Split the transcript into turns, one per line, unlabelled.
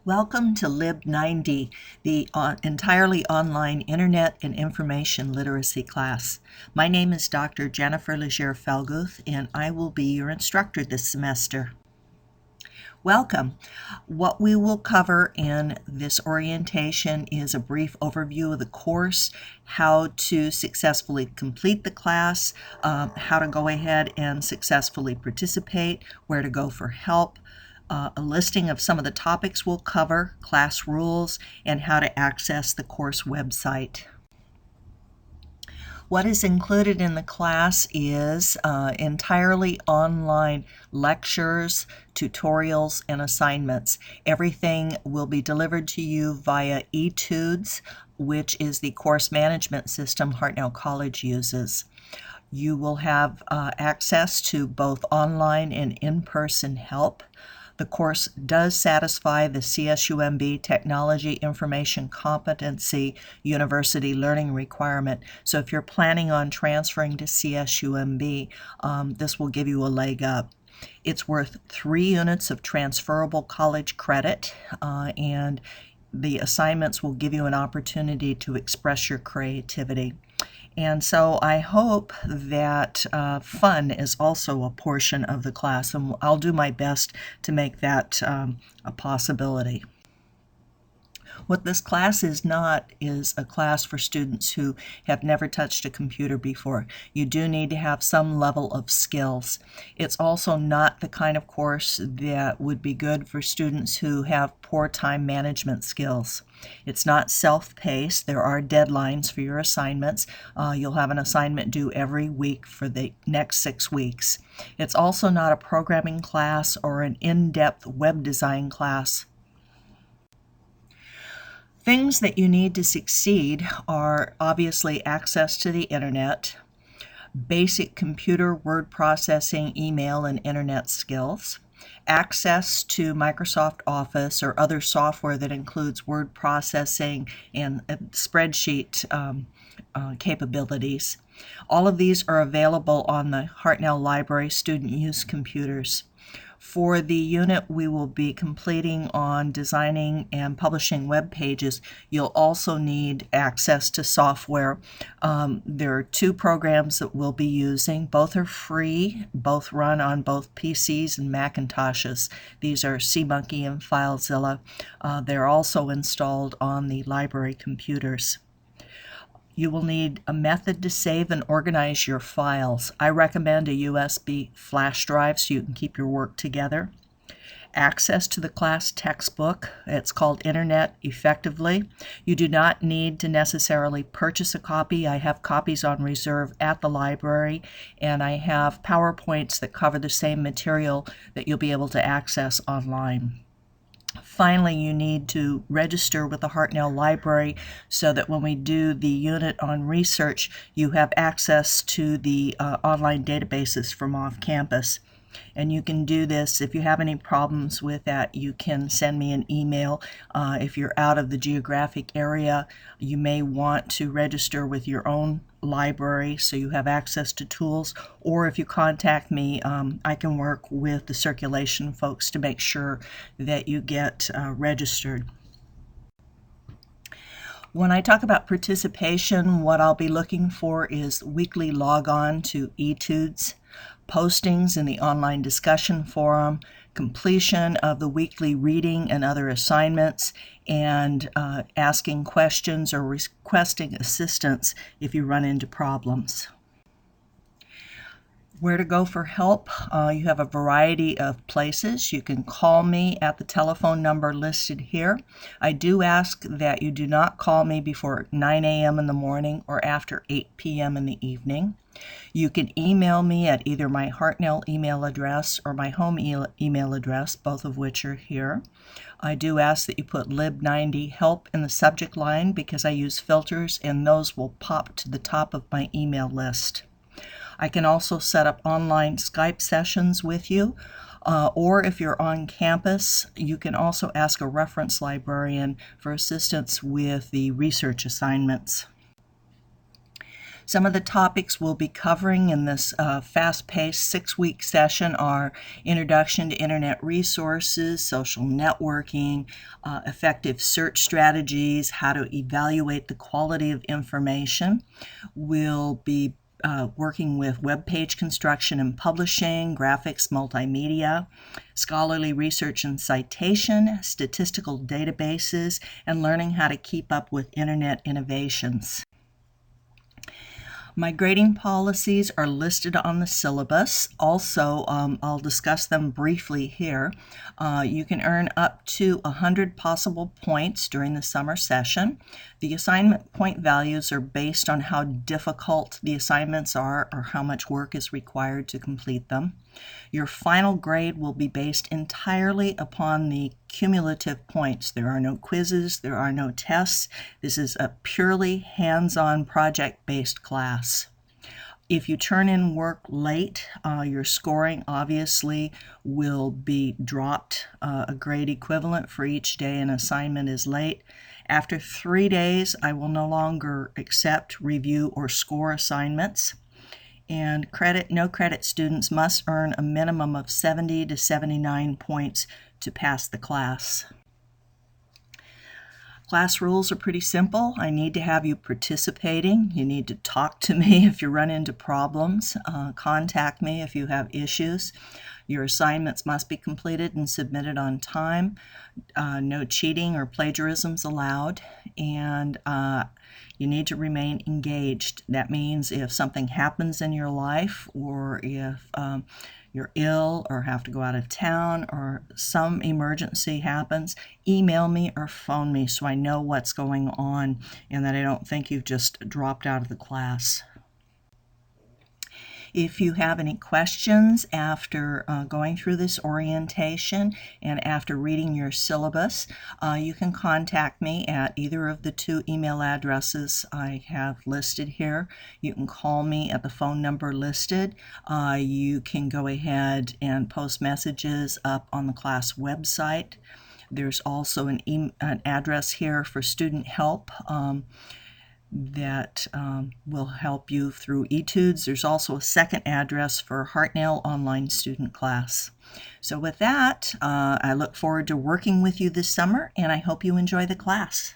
Welcome to LIB90, the entirely online Internet and Information Literacy class. My name is Dr. Jennifer Leger-Felguth, and I will be your instructor this semester. Welcome. What we will cover in this orientation is a brief overview of the course, how to successfully complete the class, how to go ahead and successfully participate, where to go for help, a listing of some of the topics we'll cover, class rules, and how to access the course website. What is included in the class is entirely online lectures, tutorials, and assignments. Everything will be delivered to you via eTudes, which is the course management system Hartnell College uses. You will have access to both online and in-person help. The course does satisfy the CSUMB Technology Information Competency University Learning requirement. So if you're planning on transferring to CSUMB, this will give you a leg up. It's worth 3 units of transferable college credit, and the assignments will give you an opportunity to express your creativity. And so I hope that fun is also a portion of the class, and I'll do my best to make that a possibility. What this class is not is a class for students who have never touched a computer before. You do need to have some level of skills. It's also not the kind of course that would be good for students who have poor time management skills. It's not self-paced. There are deadlines for your assignments. You'll have an assignment due every week for the next 6 weeks. It's also not a programming class or an in-depth web design class. Things that you need to succeed are obviously access to the internet, basic computer word processing, email, and internet skills, access to Microsoft Office or other software that includes word processing and spreadsheet capabilities. All of these are available on the Hartnell Library student use computers. For the unit we will be completing on designing and publishing web pages, you'll also need access to software. There are 2 programs that we'll be using. Both are free, both run on both PCs and Macintoshes. These are CMonkey and FileZilla. They're also installed on the library computers. You will need a method to save and organize your files. I recommend a USB flash drive so you can keep your work together. Access to the class textbook. It's called Internet Effectively. You do not need to necessarily purchase a copy. I have copies on reserve at the library, and I have PowerPoints that cover the same material that you'll be able to access online. Finally, you need to register with the Hartnell Library so that when we do the unit on research, you have access to the online databases from off campus. And you can do this. If you have any problems with that, you can send me an email. If you're out of the geographic area, you may want to register with your own library so you have access to tools, or if you contact me, I can work with the circulation folks to make sure that you get registered. When I talk about participation, what I'll be looking for is weekly log on to eTudes, postings in the online discussion forum, completion of the weekly reading and other assignments, and asking questions or requesting assistance if you run into problems. Where to go for help? You have a variety of places. You can call me at the telephone number listed here. I do ask that you do not call me before 9 a.m. in the morning or after 8 p.m. in the evening. You can email me at either my Hartnell email address or my home email address, both of which are here. I do ask that you put LIB90 help in the subject line because I use filters, and those will pop to the top of my email list. I can also set up online Skype sessions with you, or if you're on campus, you can also ask a reference librarian for assistance with the research assignments. Some of the topics we'll be covering in this fast-paced 6-week session are Introduction to Internet Resources, Social Networking, Effective Search Strategies, how to evaluate the quality of information. We'll be working with web page construction and publishing, graphics, multimedia, scholarly research and citation, statistical databases, and learning how to keep up with internet innovations. My grading policies are listed on the syllabus. Also, I'll discuss them briefly here. You can earn up to 100 possible points during the summer session. The assignment point values are based on how difficult the assignments are or how much work is required to complete them. Your final grade will be based entirely upon the cumulative points. There are no quizzes, there are no tests. This is a purely hands-on project-based class. If you turn in work late, your scoring obviously will be dropped a grade equivalent for each day an assignment is late. After 3 days, I will no longer accept, review, or score assignments. And no credit students must earn a minimum of 70 to 79 points to pass the class. Class rules are pretty simple. I need to have you participating. You need to talk to me if you run into problems. Contact me if you have issues. Your assignments must be completed and submitted on time. No cheating or plagiarisms allowed. And you need to remain engaged. That means if something happens in your life, or if you're ill or have to go out of town or some emergency happens, email me or phone me so I know what's going on and that I don't think you've just dropped out of the class. If you have any questions after going through this orientation and after reading your syllabus, you can contact me at either of the 2 email addresses I have listed here. You can call me at the phone number listed. You can go ahead and post messages up on the class website. There's also an address here for student help that will help you through etudes. There's also a second address for Hartnell online student class. So with that, I look forward to working with you this summer, and I hope you enjoy the class.